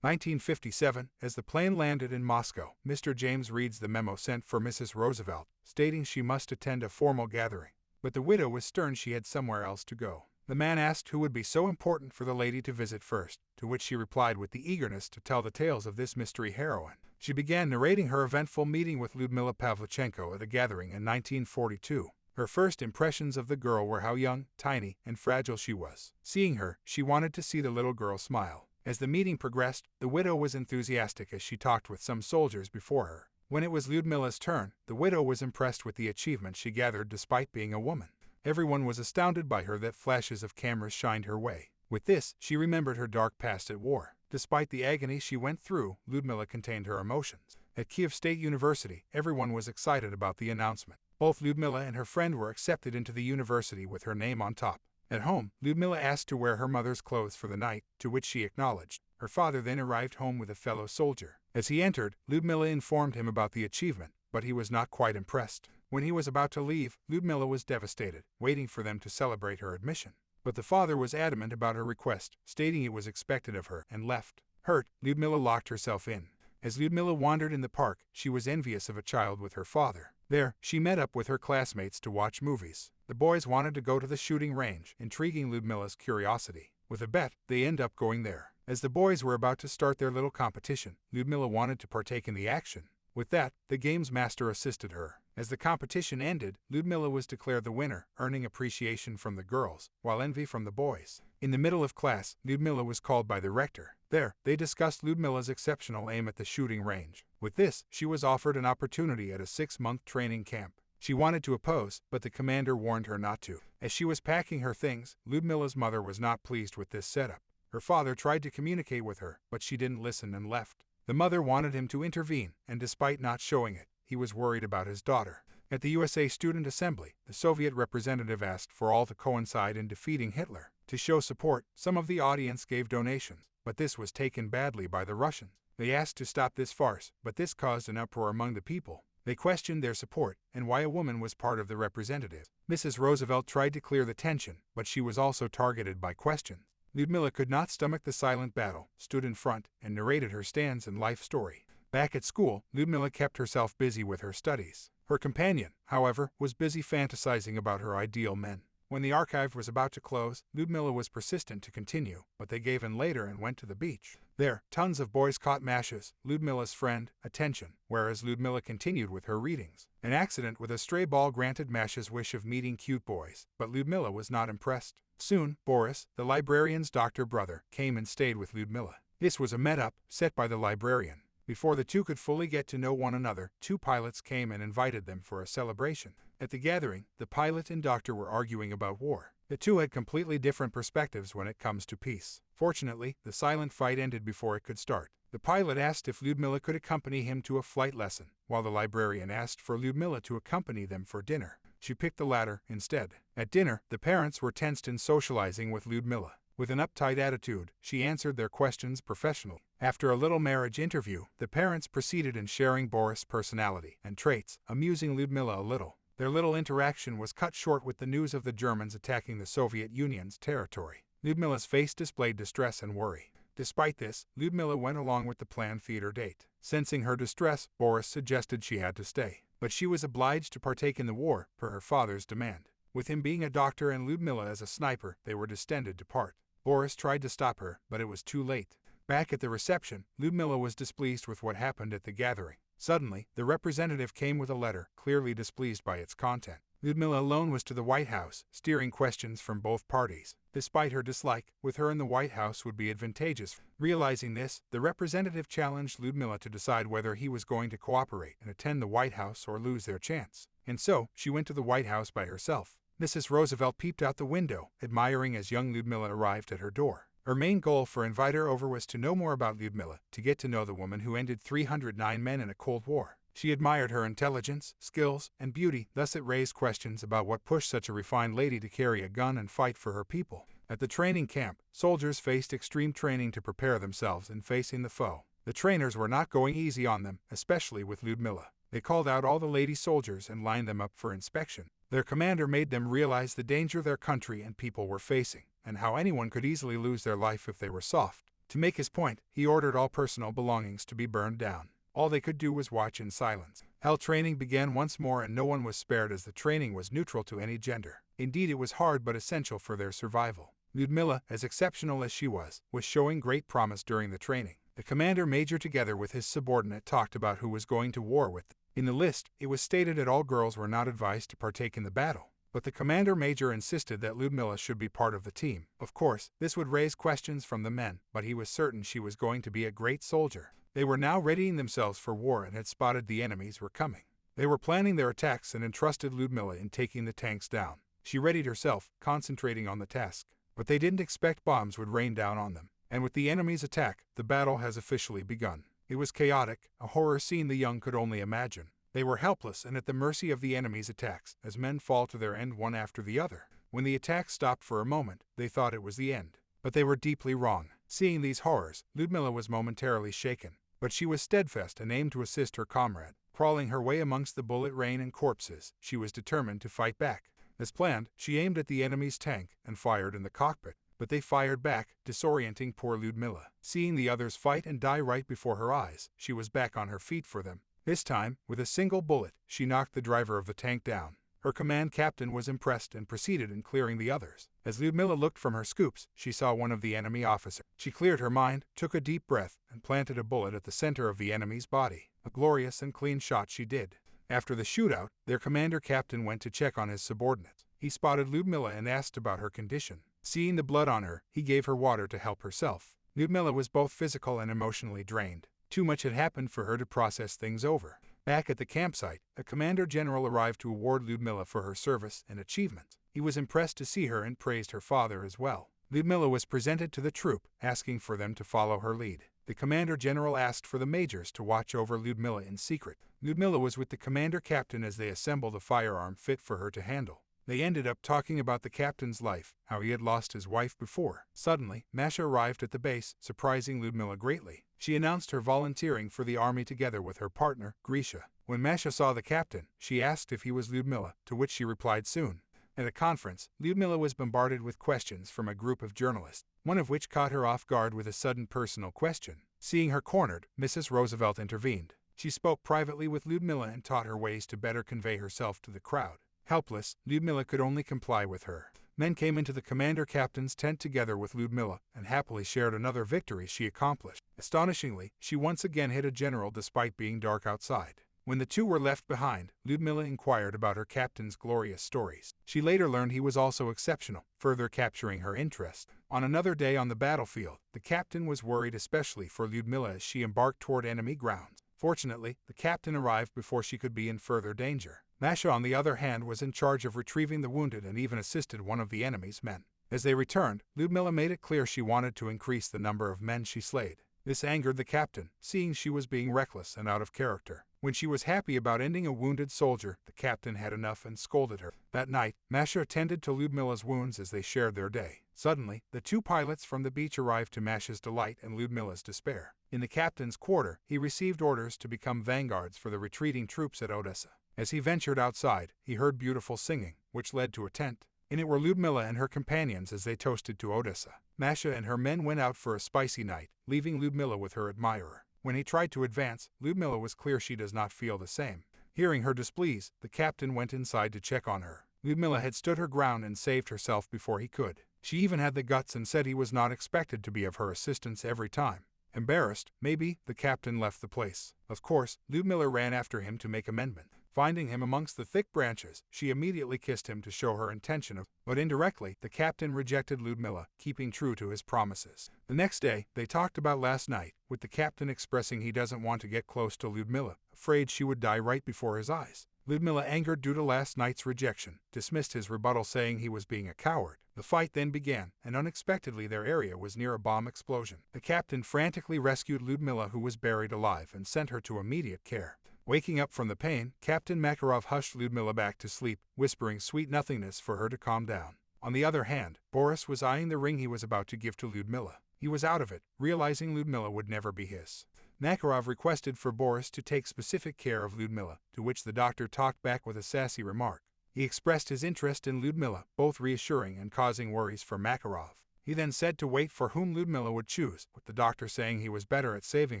1957, as the plane landed in Moscow, Mr. James reads the memo sent for Mrs. Roosevelt, stating she must attend a formal gathering. But the widow was stern, she had somewhere else to go. The man asked who would be so important for the lady to visit first, to which she replied with the eagerness to tell the tales of this mystery heroine. She began narrating her eventful meeting with Lyudmila Pavlichenko at a gathering in 1942. Her first impressions of the girl were how young, tiny, and fragile she was. Seeing her, she wanted to see the little girl smile. As the meeting progressed, the widow was enthusiastic as she talked with some soldiers before her. When it was Lyudmila's turn, the widow was impressed with the achievements she gathered despite being a woman. Everyone was astounded by her that flashes of cameras shined her way. With this, she remembered her dark past at war. Despite the agony she went through, Lyudmila contained her emotions. At Kiev State University, everyone was excited about the announcement. Both Lyudmila and her friend were accepted into the university with her name on top. At home, Lyudmila asked to wear her mother's clothes for the night, to which she acknowledged. Her father then arrived home with a fellow soldier. As he entered, Lyudmila informed him about the achievement, but he was not quite impressed. When he was about to leave, Lyudmila was devastated, waiting for them to celebrate her admission. But the father was adamant about her request, stating it was expected of her, and left. Hurt, Lyudmila locked herself in. As Lyudmila wandered in the park, she was envious of a child with her father. There, she met up with her classmates to watch movies. The boys wanted to go to the shooting range, intriguing Lyudmila's curiosity. With a bet, they end up going there. As the boys were about to start their little competition, Lyudmila wanted to partake in the action. With that, the games master assisted her. As the competition ended, Lyudmila was declared the winner, earning appreciation from the girls, while envy from the boys. In the middle of class, Lyudmila was called by the rector. There, they discussed Lyudmila's exceptional aim at the shooting range. With this, she was offered an opportunity at a 6-month training camp. She wanted to oppose, but the commander warned her not to. As she was packing her things, Lyudmila's mother was not pleased with this setup. Her father tried to communicate with her, but she didn't listen and left. The mother wanted him to intervene, and despite not showing it, he was worried about his daughter. At the USA Student Assembly, the Soviet representative asked for all to coincide in defeating Hitler. To show support, some of the audience gave donations, but this was taken badly by the Russians. They asked to stop this farce, but this caused an uproar among the people. They questioned their support and why a woman was part of the representative. Mrs. Roosevelt tried to clear the tension, but she was also targeted by questions. Lyudmila could not stomach the silent battle, stood in front, and narrated her stands and life story. Back at school, Lyudmila kept herself busy with her studies. Her companion, however, was busy fantasizing about her ideal men. When the archive was about to close, Lyudmila was persistent to continue, but they gave in later and went to the beach. There, tons of boys caught Masha's, Lyudmila's friend, attention, whereas Lyudmila continued with her readings. An accident with a stray ball granted Masha's wish of meeting cute boys, but Lyudmila was not impressed. Soon, Boris, the librarian's doctor brother, came and stayed with Lyudmila. This was a met-up, set by the librarian. Before the two could fully get to know one another, 2 pilots came and invited them for a celebration. At the gathering, the pilot and doctor were arguing about war. The two had completely different perspectives when it comes to peace. Fortunately, the silent fight ended before it could start. The pilot asked if Lyudmila could accompany him to a flight lesson, while the librarian asked for Lyudmila to accompany them for dinner. She picked the latter instead. At dinner, the parents were tensed in socializing with Lyudmila. With an uptight attitude, she answered their questions professionally. After a little marriage interview, the parents proceeded in sharing Boris' personality and traits, amusing Lyudmila a little. Their little interaction was cut short with the news of the Germans attacking the Soviet Union's territory. Lyudmila's face displayed distress and worry. Despite this, Lyudmila went along with the planned theater date. Sensing her distress, Boris suggested she had to stay. But she was obliged to partake in the war, per her father's demand. With him being a doctor and Lyudmila as a sniper, they were destined to part. Boris tried to stop her, but it was too late. Back at the reception, Lyudmila was displeased with what happened at the gathering. Suddenly, the representative came with a letter, clearly displeased by its content. Lyudmila alone was to the White House, steering questions from both parties. Despite her dislike, with her in the White House would be advantageous. Realizing this, the representative challenged Lyudmila to decide whether he was going to cooperate and attend the White House or lose their chance. And so, she went to the White House by herself. Mrs. Roosevelt peeped out the window, admiring as young Lyudmila arrived at her door. Her main goal for inviting her over was to know more about Lyudmila, to get to know the woman who ended 309 men in a Cold War. She admired her intelligence, skills, and beauty, thus it raised questions about what pushed such a refined lady to carry a gun and fight for her people. At the training camp, soldiers faced extreme training to prepare themselves in facing the foe. The trainers were not going easy on them, especially with Lyudmila. They called out all the lady soldiers and lined them up for inspection. Their commander made them realize the danger their country and people were facing, and how anyone could easily lose their life if they were soft. To make his point, he ordered all personal belongings to be burned down. All they could do was watch in silence. Hell training began once more, and no one was spared, as the training was neutral to any gender. Indeed, it was hard but essential for their survival. Lyudmila, as exceptional as she was showing great promise during the training. The commander major, together with his subordinate, talked about who was going to war with them. In the list, it was stated that all girls were not advised to partake in the battle, but the commander major insisted that Lyudmila should be part of the team. Of course, this would raise questions from the men, but he was certain she was going to be a great soldier. They were now readying themselves for war and had spotted the enemies were coming. They were planning their attacks and entrusted Lyudmila in taking the tanks down. She readied herself, concentrating on the task. But they didn't expect bombs would rain down on them. And with the enemy's attack, the battle has officially begun. It was chaotic, a horror scene the young could only imagine. They were helpless and at the mercy of the enemy's attacks, as men fall to their end one after the other. When the attack stopped for a moment, they thought it was the end. But they were deeply wrong. Seeing these horrors, Lyudmila was momentarily shaken. But she was steadfast and aimed to assist her comrade. Crawling her way amongst the bullet rain and corpses, she was determined to fight back. As planned, she aimed at the enemy's tank and fired in the cockpit. But they fired back, disorienting poor Lyudmila. Seeing the others fight and die right before her eyes, she was back on her feet for them. This time, with a single bullet, she knocked the driver of the tank down. Her command captain was impressed and proceeded in clearing the others. As Lyudmila looked from her scoops, she saw one of the enemy officers. She cleared her mind, took a deep breath, and planted a bullet at the center of the enemy's body. A glorious and clean shot she did. After the shootout, their commander captain went to check on his subordinates. He spotted Lyudmila and asked about her condition. Seeing the blood on her, he gave her water to help herself. Lyudmila was both physical and emotionally drained. Too much had happened for her to process things over. Back at the campsite, a commander general arrived to award Lyudmila for her service and achievements. He was impressed to see her and praised her father as well. Lyudmila was presented to the troop, asking for them to follow her lead. The commander general asked for the majors to watch over Lyudmila in secret. Lyudmila was with the commander captain as they assembled a firearm fit for her to handle. They ended up talking about the captain's life, how he had lost his wife before. Suddenly, Masha arrived at the base, surprising Lyudmila greatly. She announced her volunteering for the army together with her partner, Grisha. When Masha saw the captain, she asked if he was Lyudmila, to which she replied soon. At a conference, Lyudmila was bombarded with questions from a group of journalists, one of which caught her off guard with a sudden personal question. Seeing her cornered, Mrs. Roosevelt intervened. She spoke privately with Lyudmila and taught her ways to better convey herself to the crowd. Helpless, Lyudmila could only comply with her. Men came into the commander-captain's tent together with Lyudmila and happily shared another victory she accomplished. Astonishingly, she once again hit a general despite being dark outside. When the two were left behind, Lyudmila inquired about her captain's glorious stories. She later learned he was also exceptional, further capturing her interest. On another day on the battlefield, the captain was worried especially for Lyudmila as she embarked toward enemy grounds. Fortunately, the captain arrived before she could be in further danger. Masha, on the other hand, was in charge of retrieving the wounded and even assisted one of the enemy's men. As they returned, Lyudmila made it clear she wanted to increase the number of men she slayed. This angered the captain, seeing she was being reckless and out of character. When she was happy about ending a wounded soldier, the captain had enough and scolded her. That night, Masha attended to Lyudmila's wounds as they shared their day. Suddenly, the two pilots from the beach arrived, to Masha's delight and Lyudmila's despair. In the captain's quarter, he received orders to become vanguards for the retreating troops at Odessa. As he ventured outside, he heard beautiful singing, which led to a tent. In it were Lyudmila and her companions as they toasted to Odessa. Masha and her men went out for a spicy night, leaving Lyudmila with her admirer. When he tried to advance, Lyudmila was clear she does not feel the same. Hearing her displeased, the captain went inside to check on her. Lyudmila had stood her ground and saved herself before he could. She even had the guts and said he was not expected to be of her assistance every time. Embarrassed, maybe, the captain left the place. Of course, Lyudmila ran after him to make amendment. Finding him amongst the thick branches, she immediately kissed him to show her intention but indirectly, the captain rejected Lyudmila, keeping true to his promises. The next day, they talked about last night, with the captain expressing he doesn't want to get close to Lyudmila, afraid she would die right before his eyes. Lyudmila, angered due to last night's rejection, dismissed his rebuttal, saying he was being a coward. The fight then began, and unexpectedly their area was near a bomb explosion. The captain frantically rescued Lyudmila, who was buried alive, and sent her to immediate care. Waking up from the pain, Captain Makarov hushed Lyudmila back to sleep, whispering sweet nothingness for her to calm down. On the other hand, Boris was eyeing the ring he was about to give to Lyudmila. He was out of it, realizing Lyudmila would never be his. Makarov requested for Boris to take specific care of Lyudmila, to which the doctor talked back with a sassy remark. He expressed his interest in Lyudmila, both reassuring and causing worries for Makarov. He then said to wait for whom Ludmilla would choose, with the doctor saying he was better at saving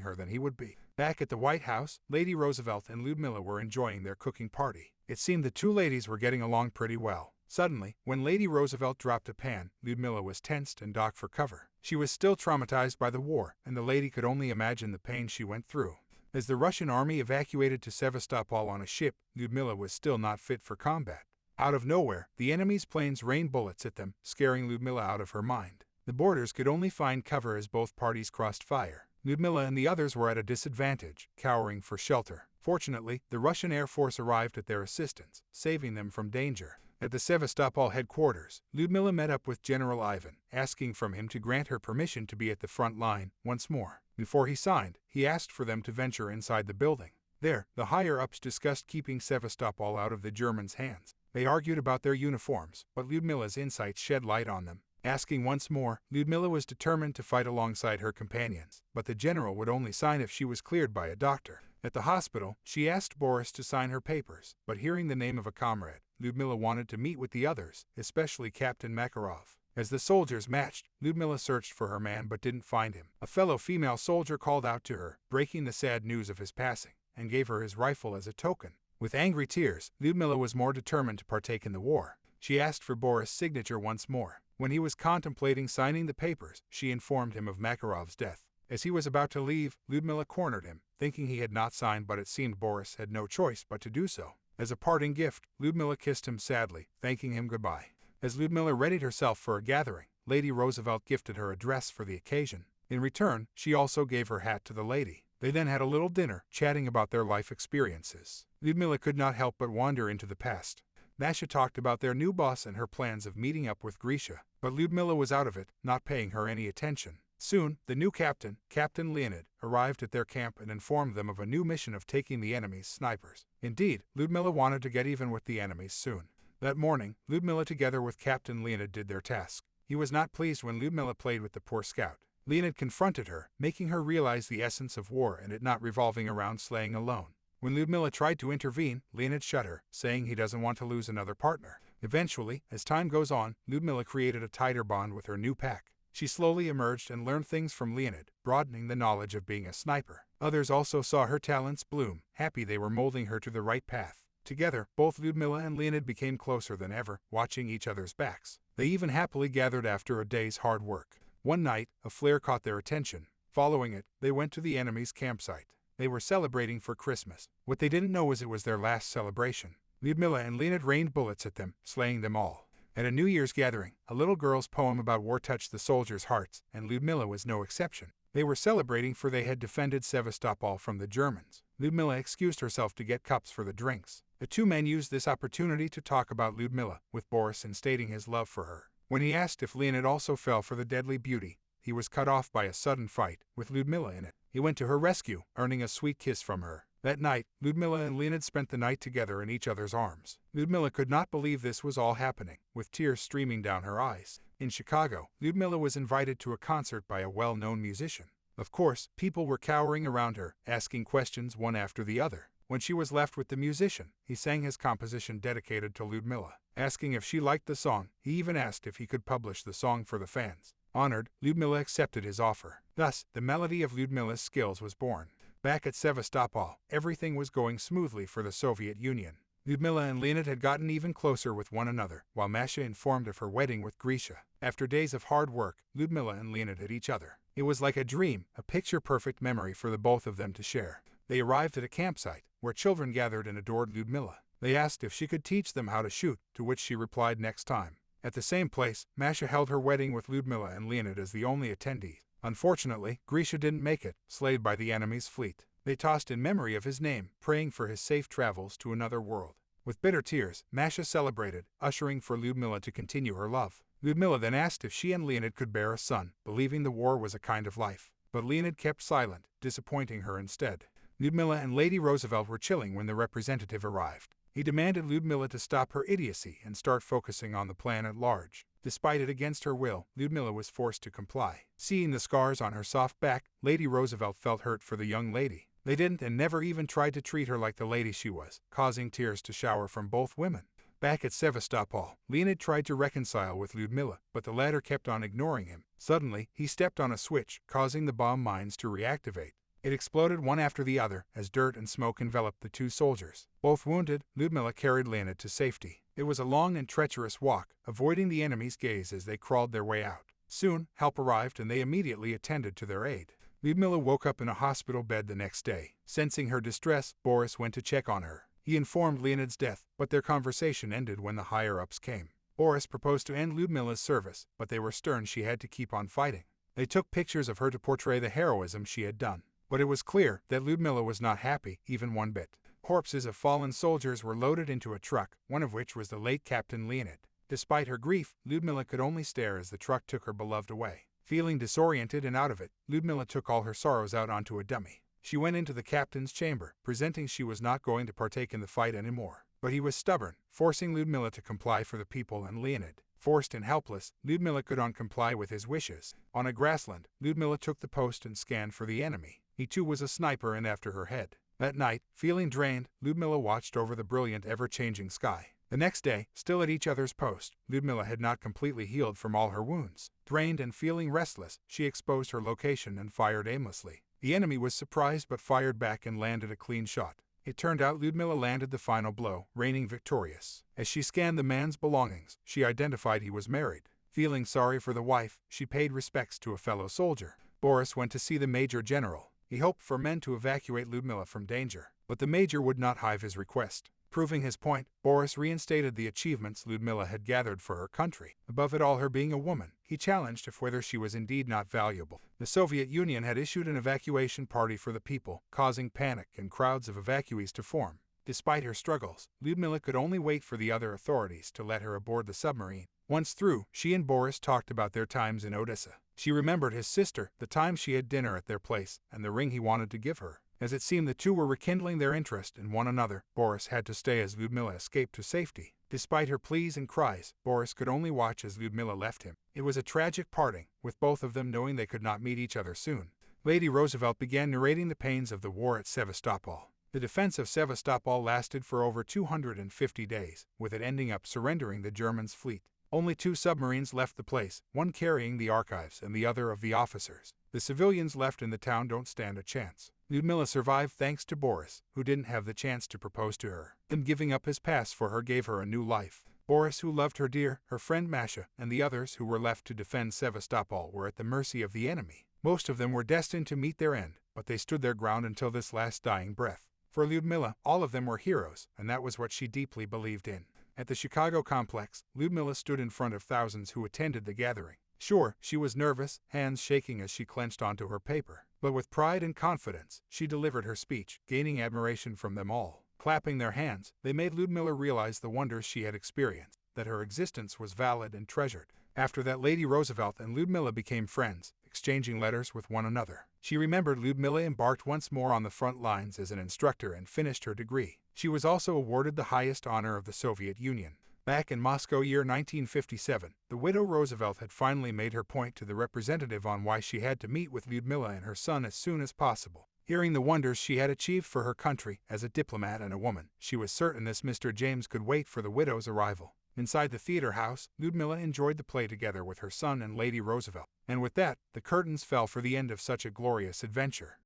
her than he would be. Back at the White House, Lady Roosevelt and Ludmilla were enjoying their cooking party. It seemed the two ladies were getting along pretty well. Suddenly, when Lady Roosevelt dropped a pan, Ludmilla was tensed and ducked for cover. She was still traumatized by the war, and the lady could only imagine the pain she went through. As the Russian army evacuated to Sevastopol on a ship, Ludmilla was still not fit for combat. Out of nowhere, the enemy's planes rained bullets at them, scaring Ludmilla out of her mind. The boarders could only find cover as both parties crossed fire. Ludmilla and the others were at a disadvantage, cowering for shelter. Fortunately, the Russian Air Force arrived at their assistance, saving them from danger. At the Sevastopol headquarters, Ludmilla met up with General Ivan, asking from him to grant her permission to be at the front line once more. Before he signed, he asked for them to venture inside the building. There, the higher-ups discussed keeping Sevastopol out of the Germans' hands. They argued about their uniforms, but Ludmilla's insights shed light on them. Asking once more, Ludmilla was determined to fight alongside her companions, but the general would only sign if she was cleared by a doctor. At the hospital, she asked Boris to sign her papers, but hearing the name of a comrade, Ludmilla wanted to meet with the others, especially Captain Makarov. As the soldiers matched, Ludmilla searched for her man but didn't find him. A fellow female soldier called out to her, breaking the sad news of his passing, and gave her his rifle as a token. With angry tears, Ludmilla was more determined to partake in the war. She asked for Boris' signature once more. When he was contemplating signing the papers, she informed him of Makarov's death. As he was about to leave, Ludmilla cornered him, thinking he had not signed, but it seemed Boris had no choice but to do so. As a parting gift, Ludmilla kissed him sadly, thanking him goodbye. As Ludmilla readied herself for a gathering, Lady Roosevelt gifted her a dress for the occasion. In return, she also gave her hat to the lady. They then had a little dinner, chatting about their life experiences. Ludmilla could not help but wander into the past. Masha talked about their new boss and her plans of meeting up with Grisha, but Ludmilla was out of it, not paying her any attention. Soon, the new captain, Captain Leonid, arrived at their camp and informed them of a new mission of taking the enemy's snipers. Indeed, Ludmilla wanted to get even with the enemies soon. That morning, Ludmilla together with Captain Leonid did their task. He was not pleased when Ludmilla played with the poor scout. Leonid confronted her, making her realize the essence of war and it not revolving around slaying alone. When Ludmilla tried to intervene, Leonid shut her, saying he doesn't want to lose another partner. Eventually, as time goes on, Ludmilla created a tighter bond with her new pack. She slowly emerged and learned things from Leonid, broadening the knowledge of being a sniper. Others also saw her talents bloom, happy they were molding her to the right path. Together, both Ludmilla and Leonid became closer than ever, watching each other's backs. They even happily gathered after a day's hard work. One night, a flare caught their attention. Following it, they went to the enemy's campsite. They were celebrating for Christmas. What they didn't know was it was their last celebration. Ludmilla and Leonid rained bullets at them, slaying them all. At a New Year's gathering, a little girl's poem about war touched the soldiers' hearts, and Ludmilla was no exception. They were celebrating for they had defended Sevastopol from the Germans. Ludmilla excused herself to get cups for the drinks. The two men used this opportunity to talk about Ludmilla, with Boris stating his love for her. When he asked if Leonid also fell for the deadly beauty, he was cut off by a sudden fight, with Ludmilla in it. He went to her rescue, earning a sweet kiss from her. That night, Ludmilla and Leonid spent the night together in each other's arms. Ludmilla could not believe this was all happening, with tears streaming down her eyes. In Chicago, Ludmilla was invited to a concert by a well-known musician. Of course, people were cowering around her, asking questions one after the other. When she was left with the musician, he sang his composition dedicated to Ludmilla. Asking if she liked the song, he even asked if he could publish the song for the fans. Honored, Ludmilla accepted his offer. Thus, the melody of Ludmilla's skills was born. Back at Sevastopol, everything was going smoothly for the Soviet Union. Ludmilla and Leonid had gotten even closer with one another, while Masha informed of her wedding with Grisha. After days of hard work, Ludmilla and Leonid had each other. It was like a dream, a picture-perfect memory for the both of them to share. They arrived at a campsite, where children gathered and adored Ludmilla. They asked if she could teach them how to shoot, to which she replied next time. At the same place, Masha held her wedding with Ludmilla and Leonid as the only attendee. Unfortunately, Grisha didn't make it, slayed by the enemy's fleet. They tossed in memory of his name, praying for his safe travels to another world. With bitter tears, Masha celebrated, ushering for Ludmilla to continue her love. Ludmilla then asked if she and Leonid could bear a son, believing the war was a kind of life. But Leonid kept silent, disappointing her instead. Ludmilla and Lady Roosevelt were chilling when the representative arrived. He demanded Ludmilla to stop her idiocy and start focusing on the plan at large. Despite it against her will, Ludmilla was forced to comply. Seeing the scars on her soft back, Lady Roosevelt felt hurt for the young lady. They didn't and never even tried to treat her like the lady she was, causing tears to shower from both women. Back at Sevastopol, Leonid tried to reconcile with Lyudmila, but the latter kept on ignoring him. Suddenly, he stepped on a switch, causing the bomb mines to reactivate. It exploded one after the other as dirt and smoke enveloped the two soldiers. Both wounded, Lyudmila carried Leonid to safety. It was a long and treacherous walk, avoiding the enemy's gaze as they crawled their way out. Soon, help arrived and they immediately attended to their aid. Lyudmila woke up in a hospital bed the next day. Sensing her distress, Boris went to check on her. He informed Leonid's death, but their conversation ended when the higher-ups came. Boris proposed to end Lyudmila's service, but they were stern. She had to keep on fighting. They took pictures of her to portray the heroism she had done. But it was clear that Lyudmila was not happy, even one bit. Corpses of fallen soldiers were loaded into a truck, one of which was the late Captain Leonid. Despite her grief, Lyudmila could only stare as the truck took her beloved away. Feeling disoriented and out of it, Lyudmila took all her sorrows out onto a dummy. She went into the captain's chamber, presenting she was not going to partake in the fight anymore. But he was stubborn, forcing Lyudmila to comply for the people and Leonid. Forced and helpless, Lyudmila could not comply with his wishes. On a grassland, Lyudmila took the post and scanned for the enemy. He too was a sniper and after her head. That night, feeling drained, Lyudmila watched over the brilliant ever-changing sky. The next day, still at each other's post, Lyudmila had not completely healed from all her wounds. Drained and feeling restless, she exposed her location and fired aimlessly. The enemy was surprised but fired back and landed a clean shot. It turned out Lyudmila landed the final blow, reigning victorious. As she scanned the man's belongings, she identified he was married. Feeling sorry for the wife, she paid respects to a fellow soldier. Boris went to see the Major General. He hoped for men to evacuate Lyudmila from danger, but the Major would not heed his request. Proving his point, Boris reinstated the achievements Lyudmila had gathered for her country. Above it all, her being a woman, he challenged if whether she was indeed not valuable. The Soviet Union had issued an evacuation party for the people, causing panic and crowds of evacuees to form. Despite her struggles, Lyudmila could only wait for the other authorities to let her aboard the submarine. Once through, she and Boris talked about their times in Odessa. She remembered his sister, the time she had dinner at their place, and the ring he wanted to give her. As it seemed the two were rekindling their interest in one another, Boris had to stay as Lyudmila escaped to safety. Despite her pleas and cries, Boris could only watch as Lyudmila left him. It was a tragic parting, with both of them knowing they could not meet each other soon. Lady Roosevelt began narrating the pains of the war at Sevastopol. The defense of Sevastopol lasted for over 250 days, with it ending up surrendering the Germans' fleet. Only 2 submarines left the place, one carrying the archives and the other of the officers. The civilians left in the town don't stand a chance. Lyudmila survived thanks to Boris, who didn't have the chance to propose to her. Him giving up his past for her gave her a new life. Boris, who loved her dear, her friend Masha, and the others who were left to defend Sevastopol were at the mercy of the enemy. Most of them were destined to meet their end, but they stood their ground until this last dying breath. For Lyudmila, all of them were heroes, and that was what she deeply believed in. At the Chicago complex, Lyudmila stood in front of thousands who attended the gathering. Sure, she was nervous, hands shaking as she clenched onto her paper. But with pride and confidence, she delivered her speech, gaining admiration from them all. Clapping their hands, they made Lyudmila realize the wonders she had experienced, that her existence was valid and treasured. After that, Lady Roosevelt and Lyudmila became friends, exchanging letters with one another. She remembered Lyudmila embarked once more on the front lines as an instructor and finished her degree. She was also awarded the highest honor of the Soviet Union. Back in Moscow year 1957, the widow Roosevelt had finally made her point to the representative on why she had to meet with Lyudmila and her son as soon as possible. Hearing the wonders she had achieved for her country as a diplomat and a woman, she was certain this Mr. James could wait for the widow's arrival. Inside the theater house, Lyudmila enjoyed the play together with her son and Lady Roosevelt. And with that, the curtains fell for the end of such a glorious adventure.